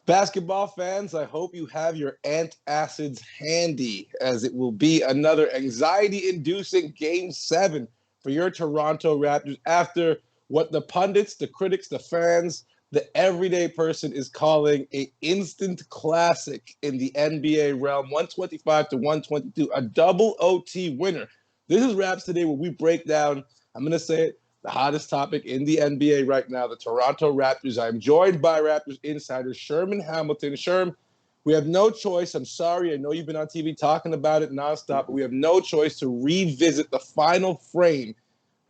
Basketball fans, I hope you have your antacids handy, as it will be another anxiety-inducing Game 7 for your Toronto Raptors after what the pundits, the critics, the fans, the everyday person is calling an instant classic in the NBA realm, 125 to 122, a double OT winner. This is Raps Today, where we break down, I'm going to say it, the hottest topic in the NBA right now, the Toronto Raptors. I'm joined by Raptors insider Sherman Hamilton. Sherm, we have no choice. I'm sorry. I know you've been on TV talking about it nonstop, but we have no choice to revisit the final frame.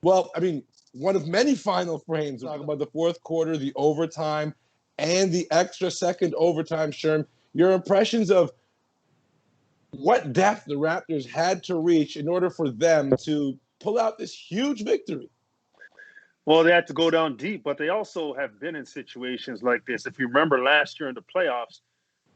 Well, I mean, one of many final frames. We're talking about the fourth quarter, the overtime, and the extra second overtime. Sherm, your impressions of what depth the Raptors had to reach in order for them to pull out this huge victory. Well, they had to go down deep, but they also have been in situations like this. If you remember last year in the playoffs,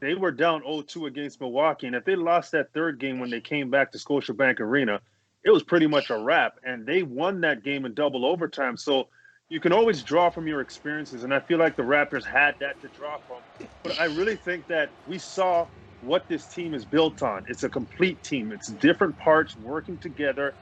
they were down 0-2 against Milwaukee. And if they lost that third game when they came back to Scotiabank Arena, it was pretty much a wrap. And they won that game in double overtime. So you can always draw from your experiences. And I feel like the Raptors had that to draw from. But I really think that we saw what this team is built on. It's a complete team. It's different parts working together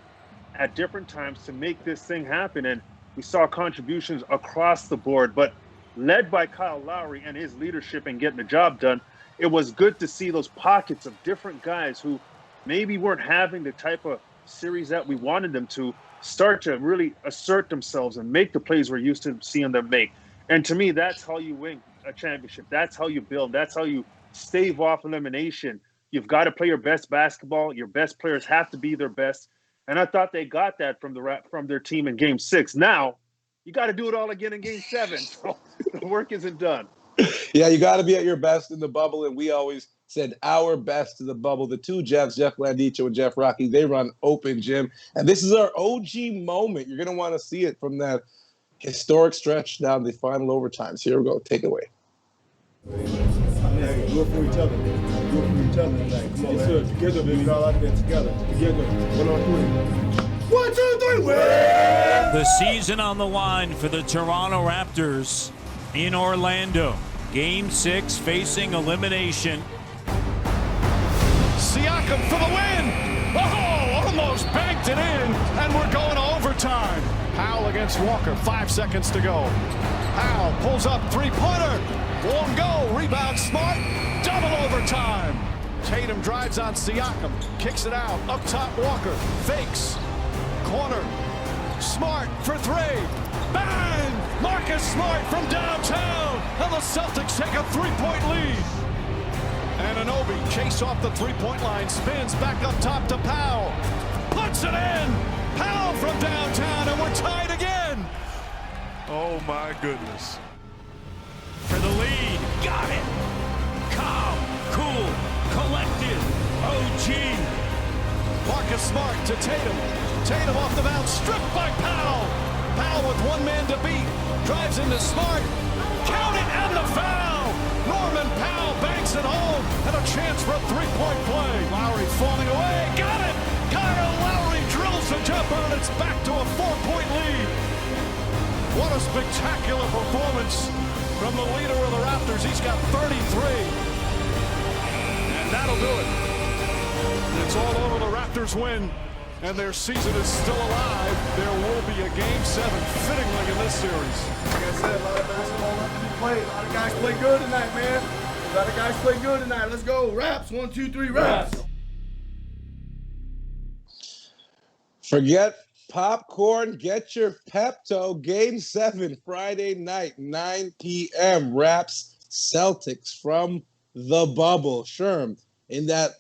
at different times to make this thing happen. And we saw contributions across the board, but led by Kyle Lowry and his leadership and getting the job done, it was good to see those pockets of different guys who maybe weren't having the type of series that we wanted them to start to really assert themselves and make the plays we're used to seeing them make. And to me, that's how you win a championship. That's how you build. That's how you stave off elimination. You've got to play your best basketball. Your best players have to be their best. And I thought they got that from their team in Game 6. Now, you got to do it all again in Game 7. So the work isn't done. Yeah, you got to be at your best in the bubble. And we always said our best in the bubble. The two Jeffs, Jeff Landicho and Jeff Rocky, they run open gym. And this is our OG moment. You're going to want to see it from that historic stretch down the final overtimes. Here we go. Take it away. Hey, do it for each other. Do it for each other tonight. Come on, man. Together, baby. We're all out there together. Together. 1 on 3. 1, 2, 3. Win! The season on the line for the Toronto Raptors in Orlando. Game 6 facing elimination. Siakam for the win! Oh, almost banked it in, and we're going to overtime. Powell against Walker, 5 seconds to go. Powell pulls up, three-pointer. Won't go. Rebound Smart. Double overtime. Tatum drives on Siakam. Kicks it out. Up top Walker. Fakes. Corner. Smart for three. Bang! Marcus Smart from downtown. And the Celtics take a 3-point lead. And Anunoby chase off the 3-point line. Spins back up top to Powell. Puts it in. Powell from downtown. And we're tied again. Oh my goodness. For the lead. Got it. Calm, cool, collected. OG. Marcus Smart to Tatum. Tatum off the bounce. Stripped by Powell. Powell with one man to beat. Drives into Smart. Count it and the foul. Norman Powell banks it home. And a chance for a 3-point play. Lowry falling away. Got it. Kyle Lowry drills the jumper and it's back to a 4-point lead. What a spectacular performance from the leader of the Raptors. He's got 33. And that'll do it. It's all over. The Raptors win. And their season is still alive. There will be a Game 7 fittingly in this series. Like I said, a lot of basketball left to be played. A lot of guys play good tonight, man. A lot of guys play good tonight. Let's go. Raps. 1, 2, 3, raps. Forget popcorn, get your Pepto. Game 7, Friday night, 9 p.m. Raps Celtics from the bubble. Sherm, in that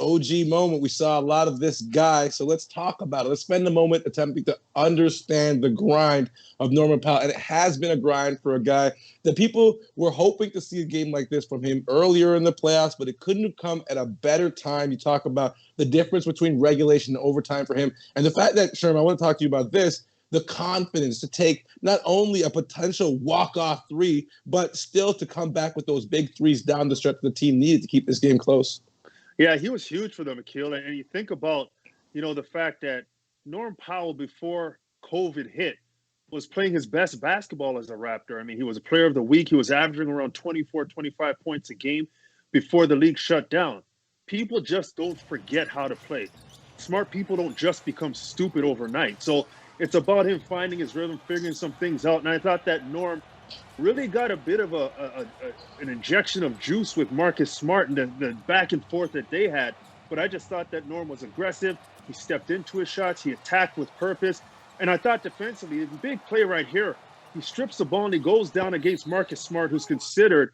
OG moment, we saw a lot of this guy. So let's talk about it. Let's spend a moment attempting to understand the grind of Norman Powell. And it has been a grind for a guy that people were hoping to see a game like this from him earlier in the playoffs, but it couldn't have come at a better time. You talk about the difference between regulation and overtime for him. And the fact that, Sherman, I want to talk to you about this, the confidence to take not only a potential walk-off three, but still to come back with those big threes down the stretch the team needed to keep this game close. Yeah, he was huge for them, Akil. And you think about, the fact that Norm Powell, before COVID hit, was playing his best basketball as a Raptor. I mean, he was a player of the week. He was averaging around 24, 25 points a game before the league shut down. People just don't forget how to play. Smart people don't just become stupid overnight. So it's about him finding his rhythm, figuring some things out. And I thought that Norm really got a bit of an injection of juice with Marcus Smart and the back and forth that they had. But I just thought that Norm was aggressive. He stepped into his shots. He attacked with purpose. And I thought defensively, a big play right here. He strips the ball and he goes down against Marcus Smart, who's considered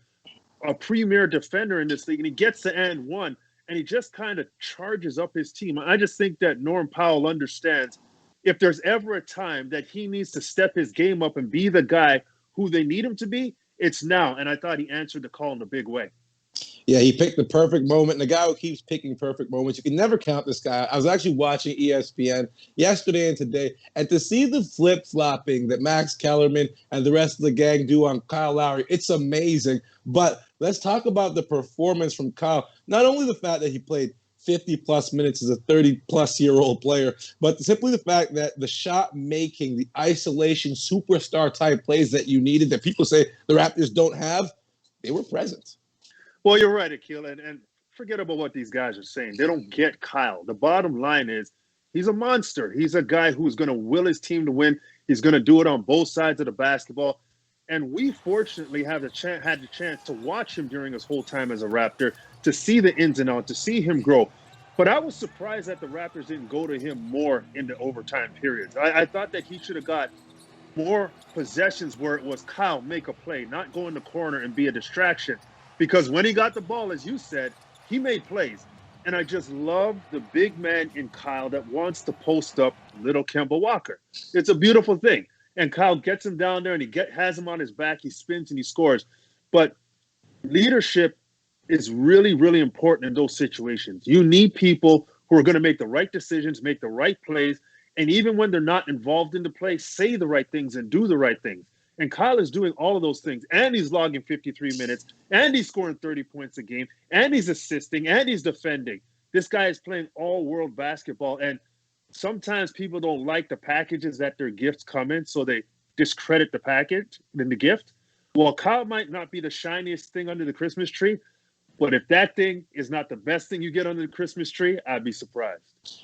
a premier defender in this league. And he gets to and one, and he just kind of charges up his team. I just think that Norm Powell understands if there's ever a time that he needs to step his game up and be the guy who they need him to be, it's now. And I thought he answered the call in a big way. Yeah, he picked the perfect moment. And the guy who keeps picking perfect moments, you can never count this guy. I was actually watching ESPN yesterday and today, and to see the flip-flopping that Max Kellerman and the rest of the gang do on Kyle Lowry, it's amazing. But let's talk about the performance from Kyle. Not only the fact that he played 50-plus minutes as a 30-plus-year-old player, but simply the fact that the shot-making, the isolation, superstar-type plays that you needed that people say the Raptors don't have, they were present. Well, you're right, Akil, and forget about what these guys are saying. They don't get Kyle. The bottom line is he's a monster. He's a guy who's going to will his team to win. He's going to do it on both sides of the basketball. And we fortunately had the chance to watch him during his whole time as a Raptor, to see the ins and outs, to see him grow. But I was surprised that the Raptors didn't go to him more in the overtime periods. I thought that he should have got more possessions where it was Kyle, make a play, not go in the corner and be a distraction. Because when he got the ball, as you said, he made plays. And I just love the big man in Kyle that wants to post up little Kemba Walker. It's a beautiful thing. And Kyle gets him down there and he has him on his back. He spins and he scores. But leadership is really, really important in those situations. You need people who are going to make the right decisions, make the right plays. And even when they're not involved in the play, say the right things and do the right things. And Kyle is doing all of those things, and he's logging 53 minutes, and he's scoring 30 points a game, and he's assisting, and he's defending. This guy is playing all-world basketball, and sometimes people don't like the packages that their gifts come in, so they discredit the package and the gift. Well, Kyle might not be the shiniest thing under the Christmas tree, but if that thing is not the best thing you get under the Christmas tree, I'd be surprised.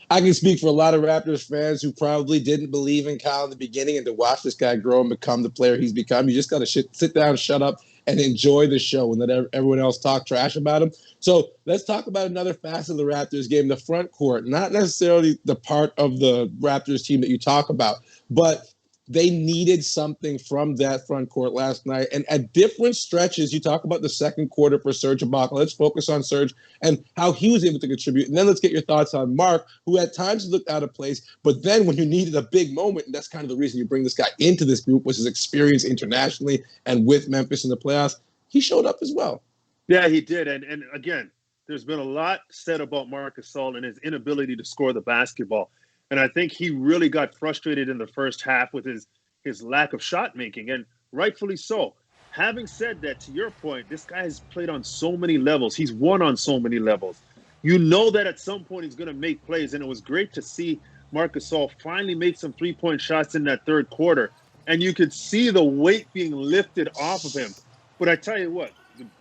I can speak for a lot of Raptors fans who probably didn't believe in Kyle in the beginning, and to watch this guy grow and become the player he's become, you just got to sit down, shut up, and enjoy the show and let everyone else talk trash about him. So let's talk about another facet of the Raptors game, the front court. Not necessarily the part of the Raptors team that you talk about, but they needed something from that front court last night. And at different stretches, you talk about the second quarter for Serge Ibaka. Let's focus on Serge and how he was able to contribute. And then let's get your thoughts on Mark, who at times looked out of place. But then when you needed a big moment, and that's kind of the reason you bring this guy into this group, was his experience internationally and with Memphis in the playoffs, he showed up as well. Yeah, he did. And again, there's been a lot said about Marc Gasol and his inability to score the basketball. And I think he really got frustrated in the first half with his lack of shot making, and rightfully so. Having said that, to your point, this guy has played on so many levels. He's won on so many levels. You know that at some point he's going to make plays, and it was great to see Marc Gasol finally make some three-point shots in that third quarter, and you could see the weight being lifted off of him. But I tell you what,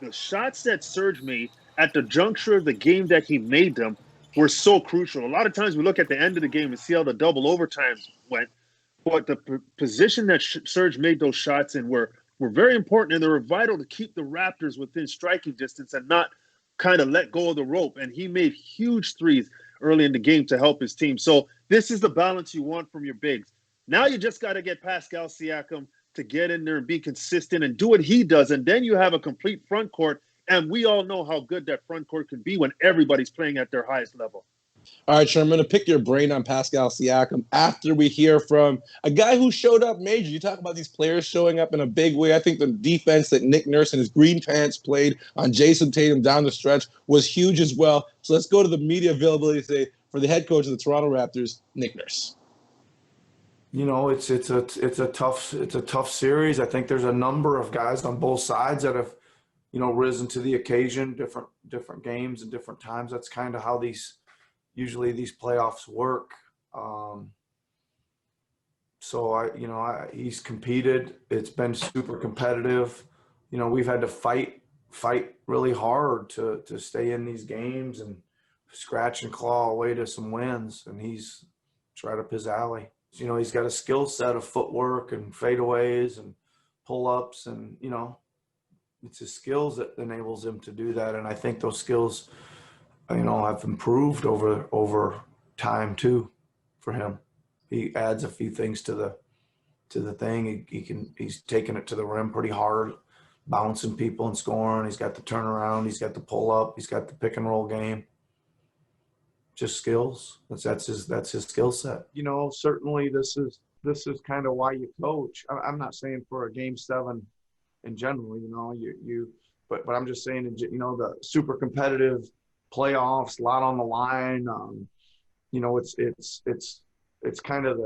the shots that Serge made at the juncture of the game that he made them were so crucial. A lot of times we look at the end of the game and see how the double overtimes went, but the position that Serge made those shots in were very important, and they were vital to keep the Raptors within striking distance and not kind of let go of the rope. And he made huge threes early in the game to help his team. So this is the balance you want from your bigs. Now you just got to get Pascal Siakam to get in there and be consistent and do what he does, and then you have a complete front court. And we all know how good that front court can be when everybody's playing at their highest level. All right, Sherman, I'm going to pick your brain on Pascal Siakam after we hear from a guy who showed up major. You talk about these players showing up in a big way. I think the defense that Nick Nurse and his green pants played on Jason Tatum down the stretch was huge as well. So let's go to the media availability today for the head coach of the Toronto Raptors, Nick Nurse. You know, it's a tough series. I think there's a number of guys on both sides that have, you know, risen to the occasion, different games and different times. That's kind of how usually these playoffs work. So he's competed. It's been super competitive. We've had to fight really hard to stay in these games and scratch and claw away to some wins. And it's right up his alley. He's got a skill set of footwork and fadeaways and pull-ups, and it's his skills that enables him to do that. And I think those skills, have improved over time too for him. He adds a few things to the thing. He's taking it to the rim pretty hard, bouncing people and scoring. He's got the turnaround. He's got the pull up. He's got the pick and roll game. Just skills. That's his skill set. Certainly this is kind of why you coach. I'm not saying for a game 7 in general, but I'm just saying, the super competitive playoffs, a lot on the line. It's kind of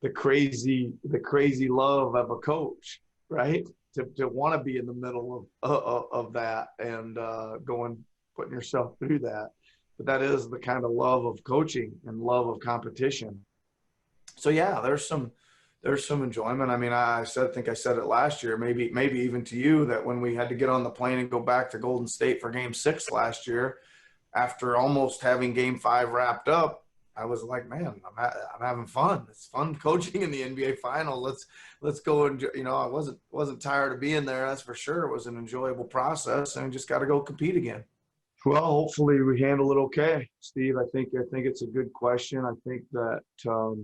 the crazy love of a coach, right? To want to be in the middle of that and putting yourself through that. But that is the kind of love of coaching and love of competition. So yeah, there's some enjoyment. I mean, I think I said it last year, maybe even to you, that when we had to get on the plane and go back to Golden State for Game 6 last year, after almost having Game 5 wrapped up, I was like, man, I'm having fun. It's fun coaching in the NBA final. Let's go and I wasn't tired of being there. That's for sure. It was an enjoyable process, and just got to go compete again. Well, hopefully we handle it okay, Steve. I think it's a good question. I think that there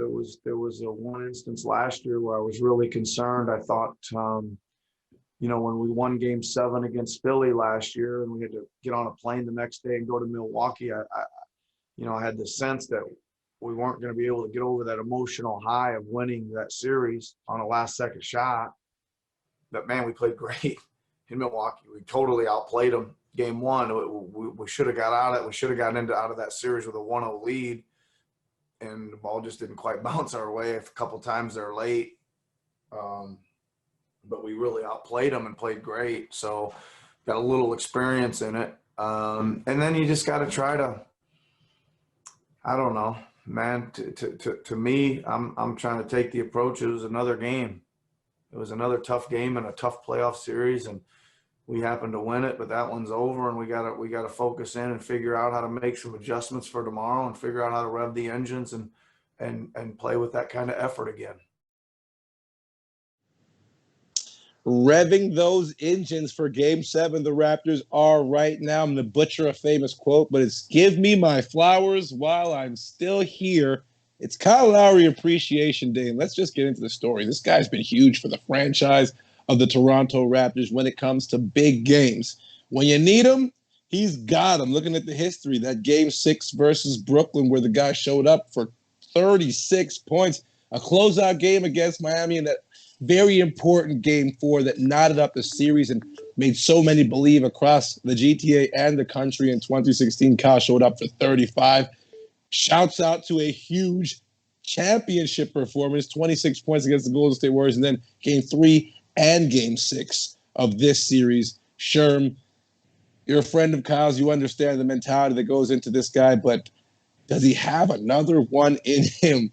was a one instance last year where I was really concerned. I thought when we won Game 7 against Philly last year and we had to get on a plane the next day and go to Milwaukee, I had the sense that we weren't going to be able to get over that emotional high of winning that series on a last-second shot. But, man, we played great in Milwaukee. We totally outplayed them. Game 1, we should have got out of it. We should have gotten out of that series with a 1-0 lead, and the ball just didn't quite bounce our way. A couple times they're late. But we really outplayed them and played great. So got a little experience in it. And then you just got to try to, I don't know, man, to me, I'm trying to take the approach. It was another game. It was another tough game and a tough playoff series. And we happened to win it, but that one's over. And we got to focus in and figure out how to make some adjustments for tomorrow and figure out how to rev the engines and play with that kind of effort again. Revving those engines for Game 7, the Raptors are right now. I'm going to butcher a famous quote, but it's "Give me my flowers while I'm still here." It's Kyle Lowry Appreciation Day, and let's just get into the story. This guy's been huge for the franchise of the Toronto Raptors when it comes to big games. When you need him, he's got him. Looking at the history, that Game 6 versus Brooklyn where the guy showed up for 36 points, a closeout game against Miami, and that very important Game 4 that knotted up the series and made so many believe across the GTA and the country. In 2016, Kyle showed up for 35. Shouts out to a huge championship performance, 26 points against the Golden State Warriors, and then Game 3 and Game 6 of this series. Sherm, you're a friend of Kyle's. You understand the mentality that goes into this guy, but does he have another one in him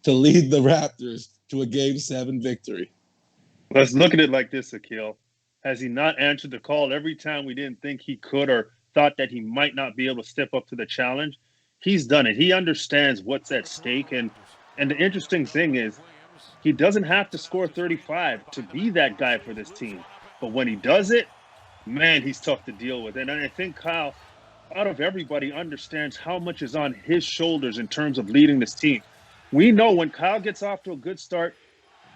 to lead the Raptors to a Game 7 victory? Let's look at it like this, Akil. Has he not answered the call every time we didn't think he could or thought that he might not be able to step up to the challenge? He's done it. He understands what's at stake. And the interesting thing is he doesn't have to score 35 to be that guy for this team. But when he does it, man, he's tough to deal with. And I think Kyle, out of everybody, understands how much is on his shoulders in terms of leading this team. We know when Kyle gets off to a good start,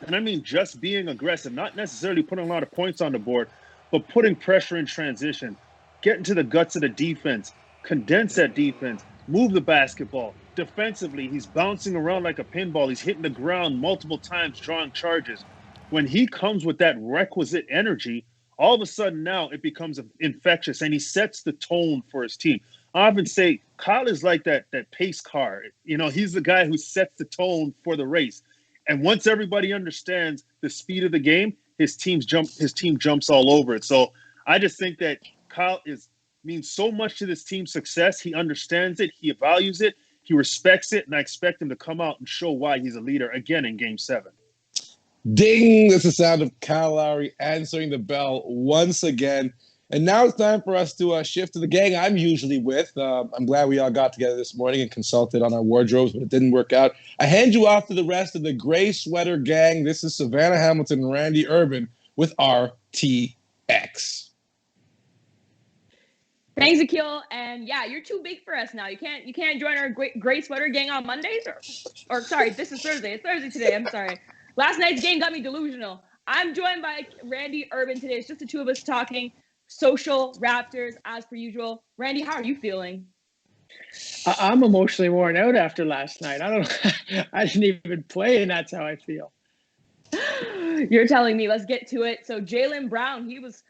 and I mean just being aggressive, not necessarily putting a lot of points on the board, but putting pressure in transition, getting to the guts of the defense, condense that defense, move the basketball. Defensively, he's bouncing around like a pinball. He's hitting the ground multiple times, drawing charges. When he comes with that requisite energy, all of a sudden now it becomes infectious, and he sets the tone for his team. I often say Kyle is like that pace car. He's the guy who sets the tone for the race. And once everybody understands the speed of the game, his team jumps all over it. So I just think that Kyle means so much to this team's success. He understands it. He values it. He respects it, and I expect him to come out and show why he's a leader again in Game 7. Ding! That's the sound of Kyle Lowry answering the bell once again. And now it's time for us to shift to the gang I'm usually with. I'm glad we all got together this morning and consulted on our wardrobes, but it didn't work out. I hand you off to the rest of the gray sweater gang. This is Savanna Hamilton and Randy Urban with RTX. Thanks, Akil. And yeah, you're too big for us now. You can't join our gray sweater gang on Mondays or sorry, this is Thursday. It's Thursday today. I'm sorry. Last night's game got me delusional. I'm joined by Randy Urban today. It's just the two of us talking social Raptors as per usual. Randy, how are you feeling? I'm emotionally worn out after last night. I didn't even play, and that's how I feel. You're telling me. Let's get to it. So Jaylen Brown, he was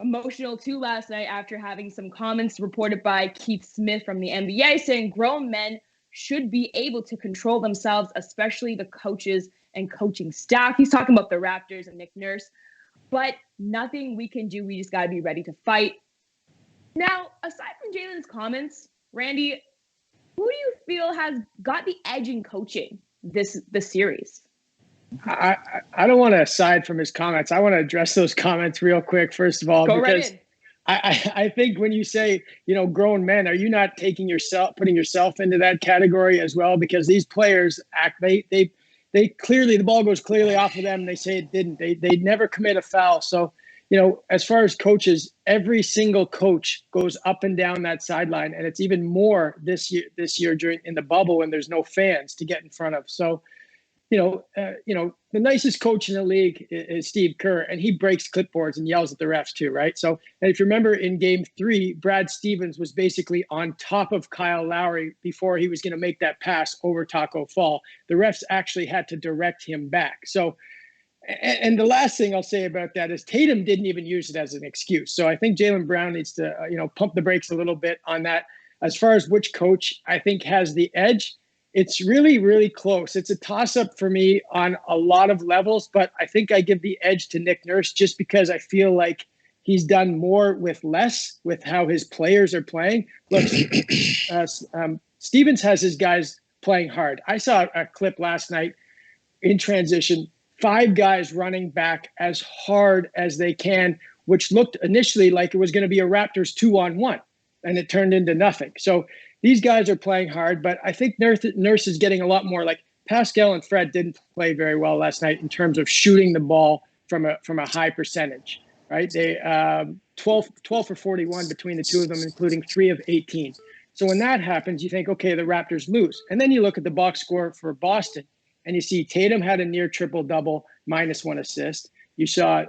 emotional too last night after having some comments reported by Keith Smith from the NBA saying grown men should be able to control themselves, especially the coaches and coaching staff. He's talking about the Raptors and Nick Nurse, but nothing we can do. We just got to be ready to fight. Now, aside from Jaylen's comments, Randy, who do you feel has got the edge in coaching this series? I don't want to aside from his comments. I want to address those comments real quick, first of all, Go because right in. I think when you say, grown men, are you not putting yourself into that category as well? Because these players they clearly, the ball goes clearly off of them and they say it didn't. They never commit a foul. So, as far as coaches, every single coach goes up and down that sideline, and it's even more this year in the bubble when there's no fans to get in front of. So, the nicest coach in the league is Steve Kerr, and he breaks clipboards and yells at the refs too, right? So, and if you remember in Game 3, Brad Stevens was basically on top of Kyle Lowry before he was going to make that pass over Taco Fall. The refs actually had to direct him back. So, and the last thing I'll say about that is Tatum didn't even use it as an excuse. So I think Jaylen Brown needs to, pump the brakes a little bit on that. As far as which coach I think has the edge, it's really, really close. It's a toss-up for me on a lot of levels, but I think I give the edge to Nick Nurse just because I feel like he's done more with less with how his players are playing. Look, Stevens has his guys playing hard. I saw a clip last night in transition, 5 guys running back as hard as they can, which looked initially like it was going to be a Raptors 2-on-1, and it turned into nothing. So these guys are playing hard, but I think Nurse is getting a lot more. Like Pascal and Fred didn't play very well last night in terms of shooting the ball from a high percentage, right? They 12 for 41 between the two of them, including 3 of 18. So when that happens, you think, okay, the Raptors lose. And then you look at the box score for Boston, and you see Tatum had a near triple-double, -1 assist. You saw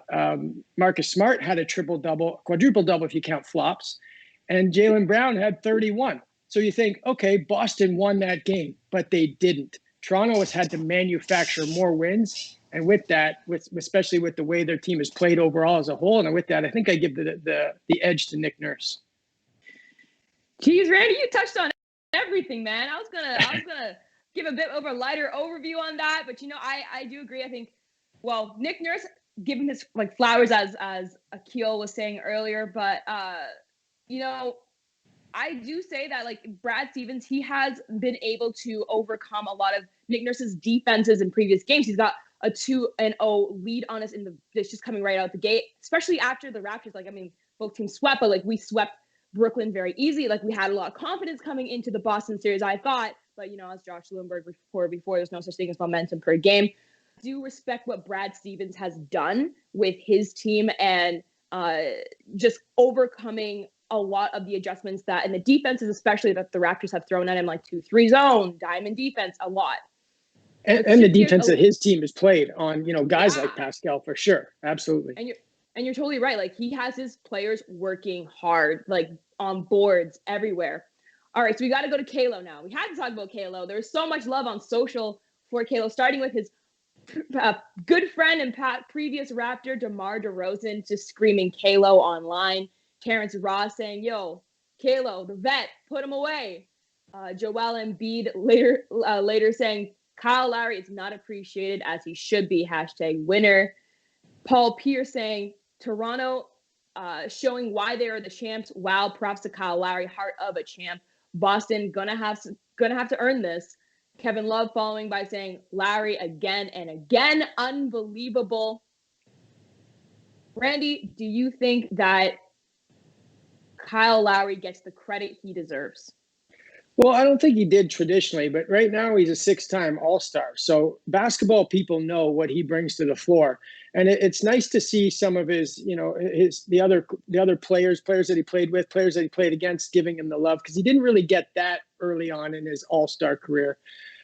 Marcus Smart had a triple-double, quadruple-double if you count flops. And Jaylen Brown had 31. So you think, okay, Boston won that game, but they didn't. Toronto has had to manufacture more wins. And with that, especially with the way their team has played overall as a whole, and with that, I think I give the edge to Nick Nurse. Geez, Randy, you touched on everything, man. I was gonna give a bit of a lighter overview on that, but I do agree. I think, well, Nick Nurse, give him his flowers as Akil was saying earlier, but I do say that Brad Stevens, he has been able to overcome a lot of Nick Nurse's defenses in previous games. He's got a 2-0 lead on us it's just coming right out the gate, especially after the Raptors. Both teams swept, but we swept Brooklyn very easily. We had a lot of confidence coming into the Boston series, I thought. But, as Josh Lindbergh reported before, there's no such thing as momentum per game. I do respect what Brad Stevens has done with his team and just overcoming a lot of the adjustments and the defenses, especially that the Raptors have thrown at him, 2-3 zone, diamond defense, a lot. And the defense that his team has played on, guys like Pascal, for sure. Absolutely. And you're totally right. He has his players working hard, on boards everywhere. All right, so we got to go to Kalo now. We had to talk about Kalo. There's so much love on social for Kalo, starting with his good friend and previous Raptor, DeMar DeRozan, just screaming Kalo online. Terrence Ross saying, yo, Kalo, the vet, put him away. Joel Embiid later saying, Kyle Lowry is not appreciated as he should be, #winner. Paul Pierce saying, Toronto showing why they are the champs. Wow, props to Kyle Lowry, heart of a champ. Boston gonna have going to have to earn this. Kevin Love following by saying Lowry again and again. Unbelievable. Randy, do you think that Kyle Lowry gets the credit he deserves? Well, I don't think he did traditionally, but right now he's a 6-time All-Star. So basketball people know what he brings to the floor. And it's nice to see some of his, the other players that he played with, players that he played against, giving him the love, because he didn't really get that early on in his All-Star career.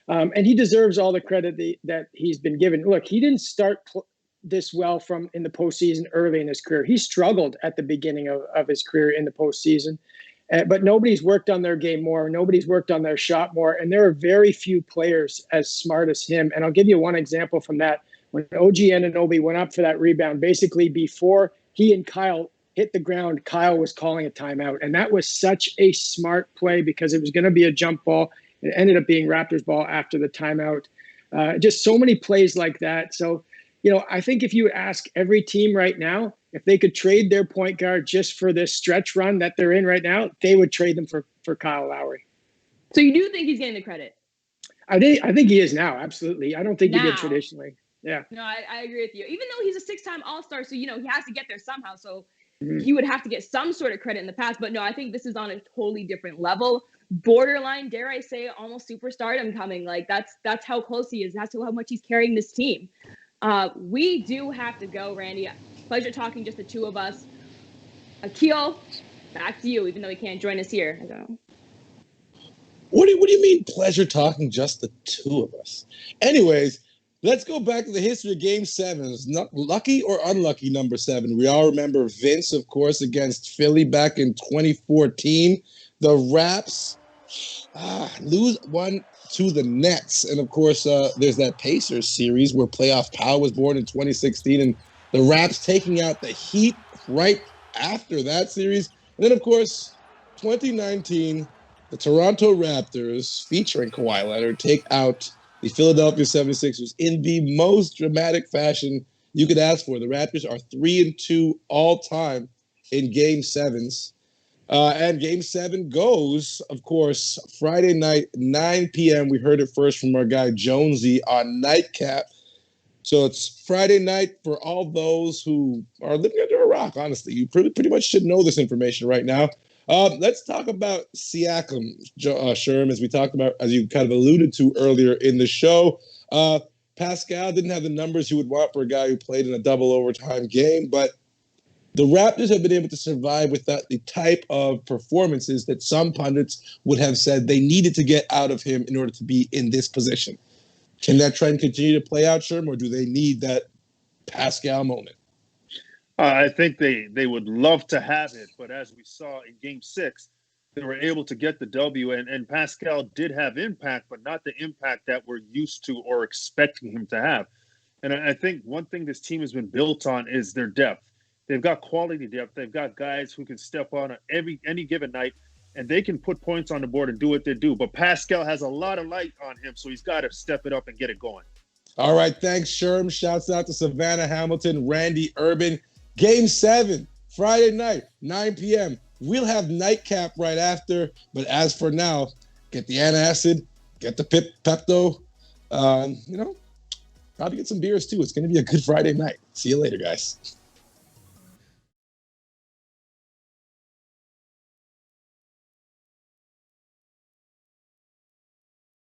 And he deserves all the credit that he's been given. Look, he didn't start this well in the postseason early in his career. He struggled at the beginning of his career in the postseason. But nobody's worked on their game more. Nobody's worked on their shot more. And there are very few players as smart as him. And I'll give you one example from that. When OG Anunoby went up for that rebound, basically before he and Kyle hit the ground, Kyle was calling a timeout. And that was such a smart play because it was going to be a jump ball. It ended up being Raptors ball after the timeout. Just so many plays like that. So, I think if you ask every team right now, if they could trade their point guard just for this stretch run that they're in right now, they would trade them for Kyle Lowry. So you do think he's getting the credit? I think he is now. Absolutely. I don't think he did traditionally. Yeah. No, I agree with you. Even though he's a 6-time All-Star, so, he has to get there somehow. So he would have to get some sort of credit in the past. But no, I think this is on a totally different level. Borderline, dare I say, almost superstardom coming. Like that's how close he is. That's how much he's carrying this team. We do have to go, Randy. Pleasure talking just the two of us. Akil, back to you, even though he can't join us here. I don't know. What do you mean pleasure talking just the two of us? Anyways, let's go back to the history of Game 7. It's not lucky or unlucky number 7. We all remember Vince, of course, against Philly back in 2014. The Raps lose one to the Nets. And, of course, there's that Pacers series where playoff power was born in 2016. And the Raps taking out the Heat right after that series. And then, of course, 2019, the Toronto Raptors, featuring Kawhi Leonard, take out the Philadelphia 76ers in the most dramatic fashion you could ask for. The Raptors are 3-2 all-time in Game 7s. And Game 7 goes, of course, Friday night, 9 p.m. We heard it first from our guy Jonesy on Nightcap. So it's Friday night for all those who are living under a rock, honestly. You pretty much should know this information right now. Let's talk about Siakam, Sherman, as we talked about, as you kind of alluded to earlier in the show. Pascal didn't have the numbers you would want for a guy who played in a double overtime game, but the Raptors have been able to survive without the type of performances that some pundits would have said they needed to get out of him in order to be in this position. Can that trend continue to play out, Sherman, or do they need that Pascal moment? I think they would love to have it, but as we saw in Game 6, they were able to get the W, and Pascal did have impact, but not the impact that we're used to or expecting him to have. And I think one thing this team has been built on is their depth. They've got quality depth. They've got guys who can step on any given night, and they can put points on the board and do what they do. But Pascal has a lot of light on him, so he's got to step it up and get it going. All right, thanks, Sherm. Shouts out to Savanna Hamilton, Randy Urban. Game 7, Friday night, 9 p.m. We'll have Nightcap right after. But as for now, get the antacid, get the Pepto. Probably get some beers too. It's going to be a good Friday night. See you later, guys.